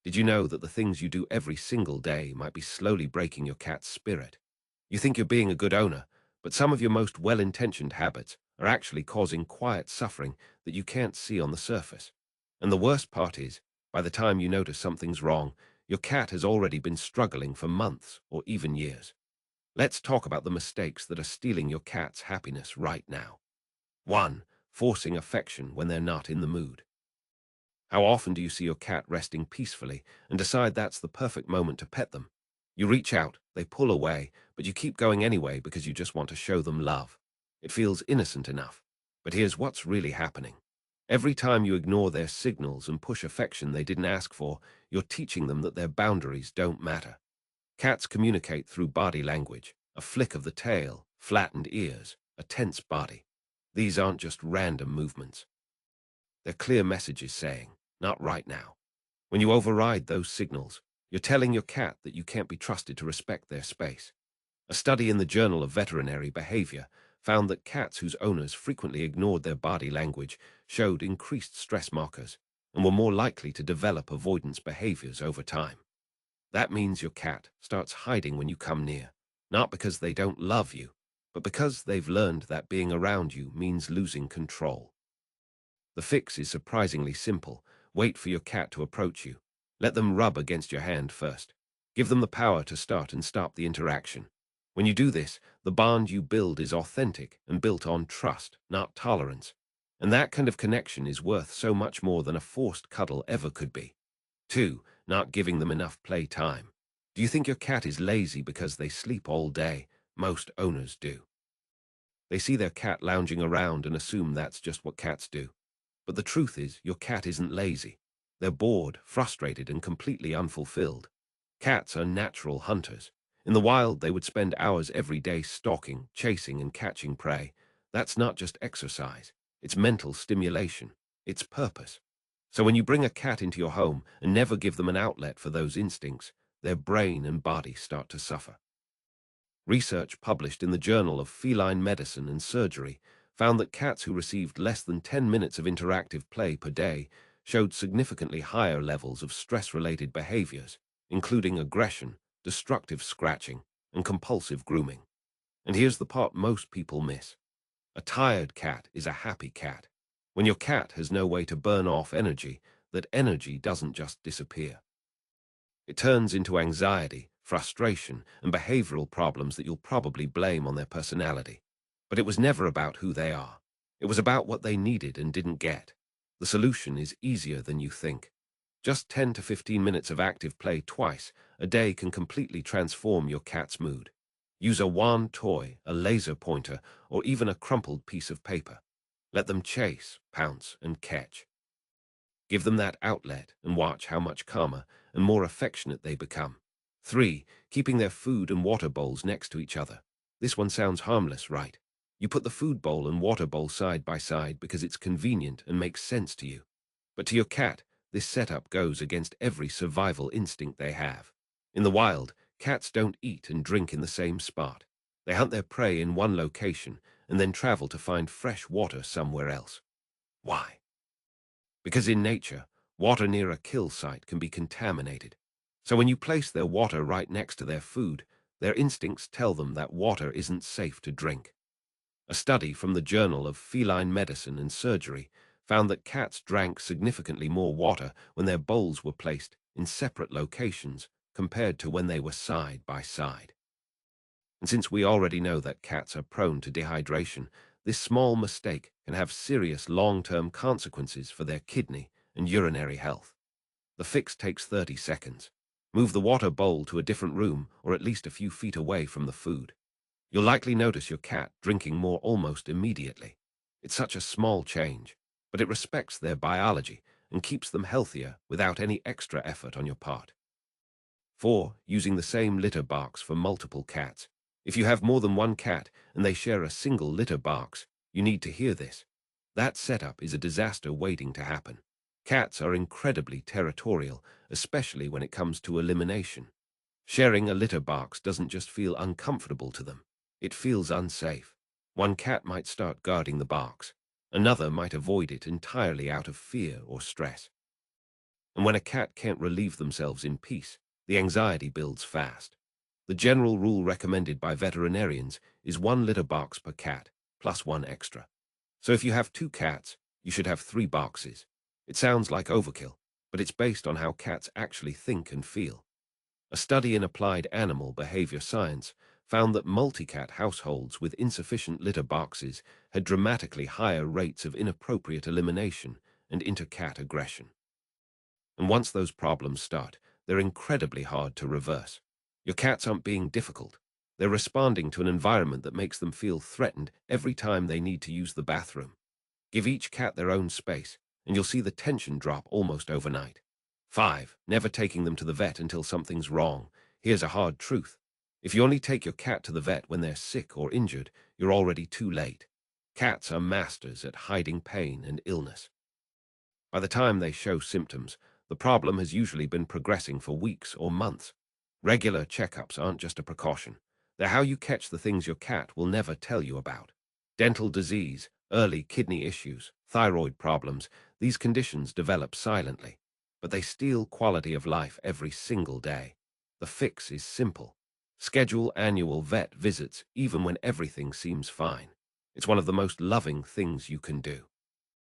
Did you know that the things you do every single day might be slowly breaking your cat's spirit? You think you're being a good owner, but some of your most well-intentioned habits are actually causing quiet suffering that you can't see on the surface. And the worst part is, by the time you notice something's wrong, your cat has already been struggling for months or even years. Let's talk about the mistakes that are stealing your cat's happiness right now. 1. Forcing affection when they're not in the mood. How often do you see your cat resting peacefully and decide that's the perfect moment to pet them? You reach out, they pull away, but you keep going anyway because you just want to show them love. It feels innocent enough. But here's what's really happening. Every time you ignore their signals and push affection they didn't ask for, you're teaching them that their boundaries don't matter. Cats communicate through body language, a flick of the tail, flattened ears, a tense body. These aren't just random movements. They're clear messages saying, not right now. When you override those signals, you're telling your cat that you can't be trusted to respect their space. A study in the Journal of Veterinary Behaviour found that cats whose owners frequently ignored their body language showed increased stress markers and were more likely to develop avoidance behaviours over time. That means your cat starts hiding when you come near, not because they don't love you, but because they've learned that being around you means losing control. The fix is surprisingly simple. Wait for your cat to approach you. Let them rub against your hand first. Give them the power to start and stop the interaction. When you do this, the bond you build is authentic and built on trust, not tolerance. And that kind of connection is worth so much more than a forced cuddle ever could be. 2. Not giving them enough play time. Do you think your cat is lazy because they sleep all day? Most owners do. They see their cat lounging around and assume that's just what cats do. But the truth is, your cat isn't lazy. They're bored, frustrated, and completely unfulfilled. Cats are natural hunters. In the wild, they would spend hours every day stalking, chasing, and catching prey. That's not just exercise. It's mental stimulation. It's purpose. So when you bring a cat into your home and never give them an outlet for those instincts, their brain and body start to suffer. Research published in the Journal of Feline Medicine and Surgery found that cats who received less than 10 minutes of interactive play per day showed significantly higher levels of stress-related behaviors, including aggression, destructive scratching, and compulsive grooming. And here's the part most people miss. A tired cat is a happy cat. When your cat has no way to burn off energy, that energy doesn't just disappear. It turns into anxiety, frustration, and behavioral problems that you'll probably blame on their personality. But it was never about who they are. It was about what they needed and didn't get. The solution is easier than you think. Just 10 to 15 minutes of active play twice a day can completely transform your cat's mood. Use a wand toy, a laser pointer, or even a crumpled piece of paper. Let them chase, pounce, and catch. Give them that outlet and watch how much calmer and more affectionate they become. 3. Keeping their food and water bowls next to each other. This one sounds harmless, right? You put the food bowl and water bowl side by side because it's convenient and makes sense to you. But to your cat, this setup goes against every survival instinct they have. In the wild, cats don't eat and drink in the same spot. They hunt their prey in one location and then travel to find fresh water somewhere else. Why? Because in nature, water near a kill site can be contaminated. So when you place their water right next to their food, their instincts tell them that water isn't safe to drink. A study from the Journal of Feline Medicine and Surgery found that cats drank significantly more water when their bowls were placed in separate locations compared to when they were side by side. And since we already know that cats are prone to dehydration, this small mistake can have serious long-term consequences for their kidney and urinary health. The fix takes 30 seconds. Move the water bowl to a different room or at least a few feet away from the food. You'll likely notice your cat drinking more almost immediately. It's such a small change, but it respects their biology and keeps them healthier without any extra effort on your part. 4. Using the same litter box for multiple cats. If you have more than one cat and they share a single litter box, you need to hear this. That setup is a disaster waiting to happen. Cats are incredibly territorial, especially when it comes to elimination. Sharing a litter box doesn't just feel uncomfortable to them. It feels unsafe. One cat might start guarding the box. Another might avoid it entirely out of fear or stress. And when a cat can't relieve themselves in peace, the anxiety builds fast. The general rule recommended by veterinarians is 1 litter box per cat, plus one extra. So if you have 2 cats, you should have 3 boxes. It sounds like overkill, but it's based on how cats actually think and feel. A study in applied animal behavior science found that multi-cat households with insufficient litter boxes had dramatically higher rates of inappropriate elimination and inter-cat aggression. And once those problems start, they're incredibly hard to reverse. Your cats aren't being difficult. They're responding to an environment that makes them feel threatened every time they need to use the bathroom. Give each cat their own space, and you'll see the tension drop almost overnight. 5. Never taking them to the vet until something's wrong. Here's a hard truth. If you only take your cat to the vet when they're sick or injured, you're already too late. Cats are masters at hiding pain and illness. By the time they show symptoms, the problem has usually been progressing for weeks or months. Regular checkups aren't just a precaution. They're how you catch the things your cat will never tell you about. Dental disease, early kidney issues, thyroid problems, these conditions develop silently, but they steal quality of life every single day. The fix is simple. Schedule annual vet visits even when everything seems fine. It's one of the most loving things you can do.